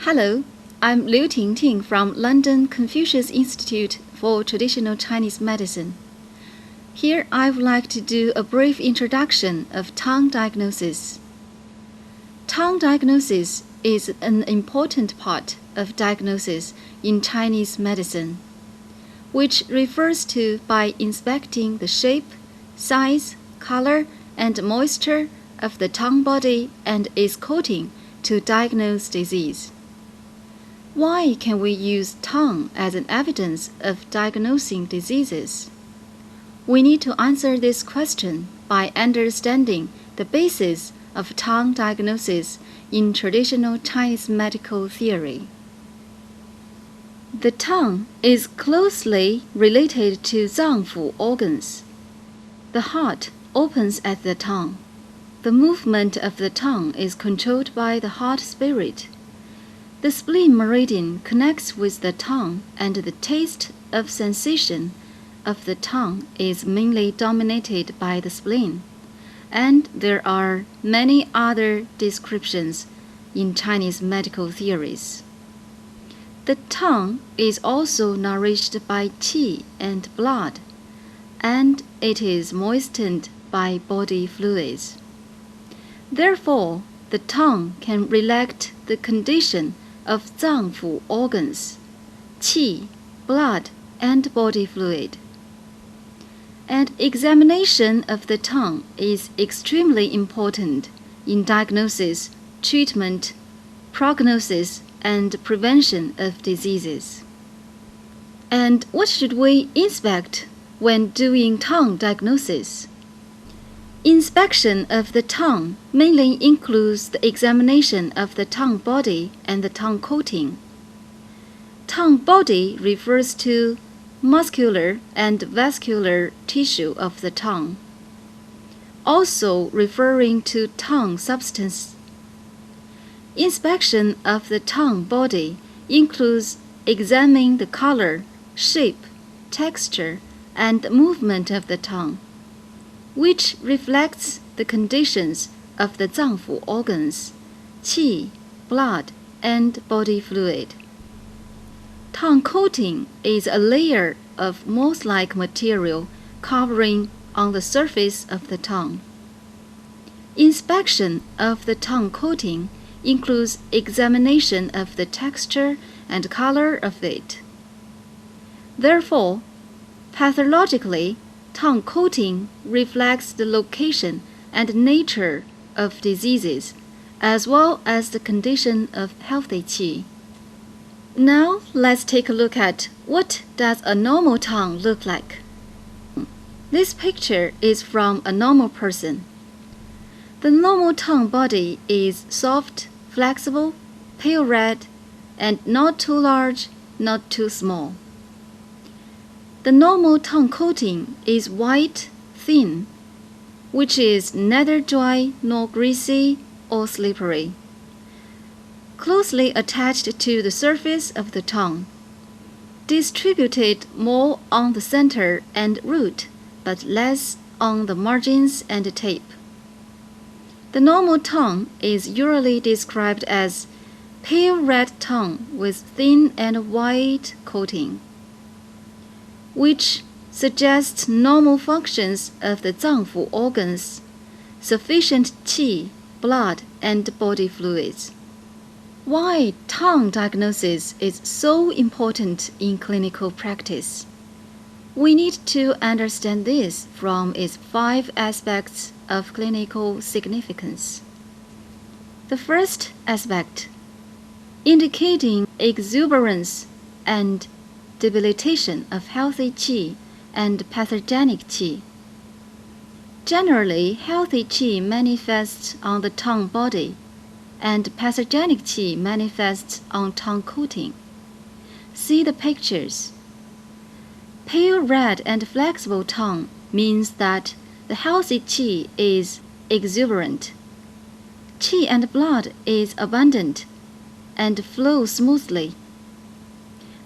Hello, I'm Liu Tingting from London Confucius Institute for Traditional Chinese Medicine. Here I would like to do a brief introduction of tongue diagnosis. Tongue diagnosis is an important part of diagnosis in Chinese medicine, which refers to by inspecting the shape, size, color, and moisture of the tongue body and its coating to diagnose disease. Why can we use tongue as an evidence of diagnosing diseases? We need to answer this question by understanding the basis of tongue diagnosis in traditional Chinese medical theory. The tongue is closely related to zangfu organs. The heart opens at the tongue. The movement of the tongue is controlled by the heart spirit. The spleen meridian connects with the tongue, and the taste of sensation of the tongue is mainly dominated by the spleen. And there are many other descriptions in Chinese medical theories. The tongue is also nourished by qi and blood, and it is moistened by body fluids. Therefore, the tongue can reflect the condition of zangfu organs, qi, blood, and body fluid. And examination of the tongue is extremely important in diagnosis, treatment, prognosis, and prevention of diseases. And what should we inspect when doing tongue diagnosis? Inspection of the tongue mainly includes the examination of the tongue body and the tongue coating. Tongue body refers to muscular and vascular tissue of the tongue, also referring to tongue substance. Inspection of the tongue body includes examining the color, shape, texture, and movement of the tongue, which reflects the conditions of the zangfu organs, qi, blood, and body fluid. Tongue coating is a layer of moss-like material covering on the surface of the tongue. Inspection of the tongue coating includes examination of the texture and color of it. Therefore, pathologically, tongue coating reflects the location and nature of diseases, as well as the condition of healthy qi. Now, let's take a look at what does a normal tongue look like. This picture is from a normal person. The normal tongue body is soft, flexible, pale red, and not too large, not too small. The normal tongue coating is white, thin, which is neither dry nor greasy or slippery, closely attached to the surface of the tongue, distributed more on the center and root, but less on the margins and tip. The normal tongue is usually described as pale red tongue with thin and white coating, which suggests normal functions of the zangfu organs, sufficient qi, blood, and body fluids. Why tongue diagnosis is so important in clinical practice? We need to understand this from its 5 aspects of clinical significance. The first aspect, indicating exuberance and debilitation of healthy qi and pathogenic qi. Generally, healthy qi manifests on the tongue body, and pathogenic qi manifests on tongue coating. See the pictures. Pale red and flexible tongue means that the healthy qi is exuberant. Qi and blood is abundant and flows smoothly.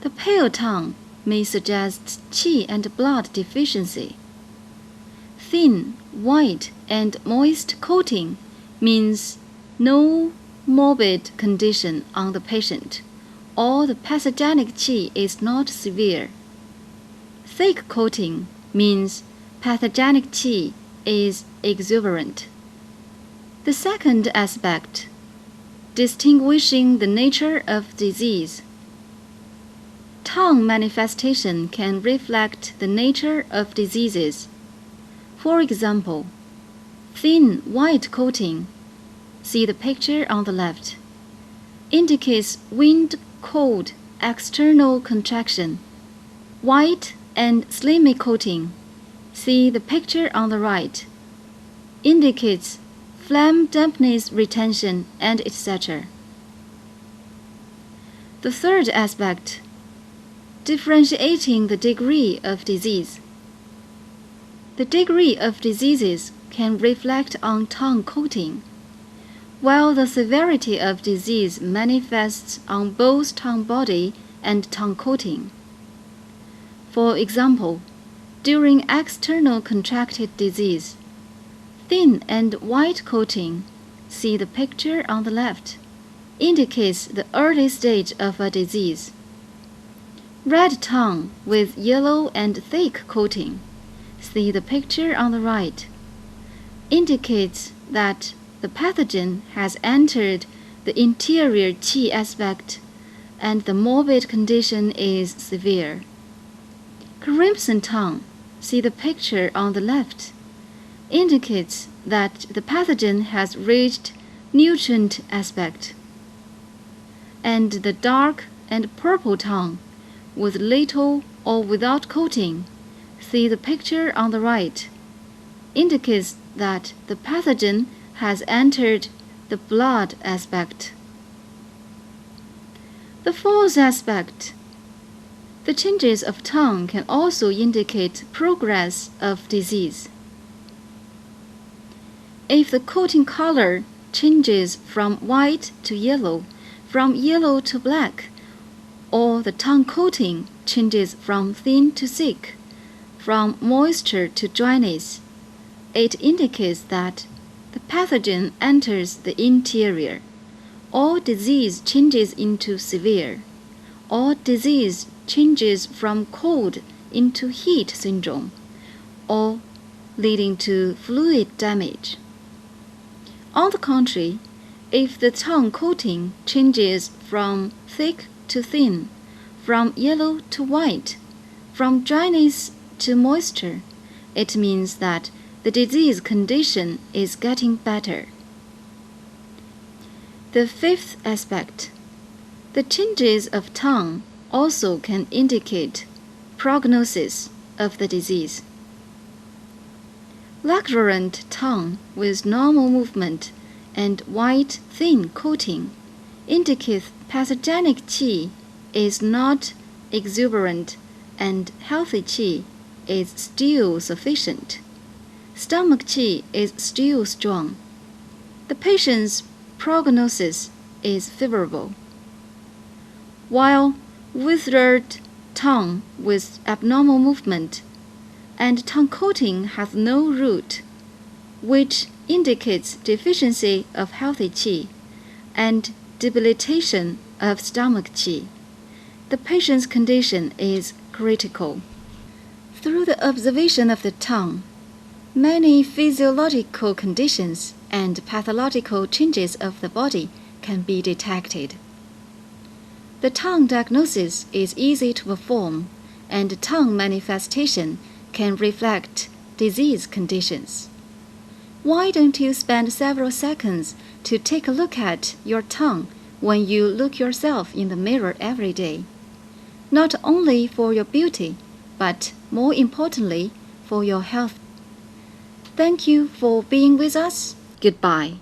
The pale tongue may suggest qi and blood deficiency. Thin, white, and moist coating means no morbid condition on the patient, or the pathogenic qi is not severe. Thick coating means pathogenic qi is exuberant. The second aspect, distinguishing the nature of disease. Tongue manifestation can reflect the nature of diseases. For example, thin white coating, see the picture on the left, indicates wind-cold external contraction. White and slimy coating, see the picture on the right, indicates phlegm dampness retention and etc. The third aspect, differentiating the degree of disease. The degree of diseases can reflect on tongue coating, while the severity of disease manifests on both tongue body and tongue coating. For example, during external contracted disease, thin and white coating, see the picture on the left, indicates the early stage of a disease. Red tongue with yellow and thick coating, see the picture on the right, indicates that the pathogen has entered the interior qi aspect and the morbid condition is severe. Crimson tongue, see the picture on the left, indicates that the pathogen has reached nutrient aspect. And the dark and purple tongue with little or without coating, see the picture on the right, indicates that the pathogen has entered the blood aspect. The fourth aspect, the changes of tongue can also indicate progress of disease. If the coating color changes from white to yellow, from yellow to black, or the tongue coating changes from thin to thick, from moisture to dryness, it indicates that the pathogen enters the interior, or disease changes into severe, or disease changes from cold into heat syndrome, or leading to fluid damage. On the contrary, if the tongue coating changes from thick to thin, from yellow to white, from dryness to moisture, it means that the disease condition is getting better. The fifth aspect, the changes of tongue also can indicate prognosis of the disease. Luxuriant tongue with normal movement and white thin coating indicates pathogenic qi is not exuberant and healthy qi is still sufficient. Stomach qi is still strong. The patient's prognosis is favorable. While withered tongue with abnormal movement and tongue coating has no root, which indicates deficiency of healthy qi and debilitation of stomach qi, the patient's condition is critical. Through the observation of the tongue, many physiological conditions and pathological changes of the body can be detected. The tongue diagnosis is easy to perform, and tongue manifestation can reflect disease conditions. Why don't you spend several seconds to take a look at your tongue when you look yourself in the mirror every day? Not only for your beauty, but more importantly, for your health. Thank you for being with us. Goodbye.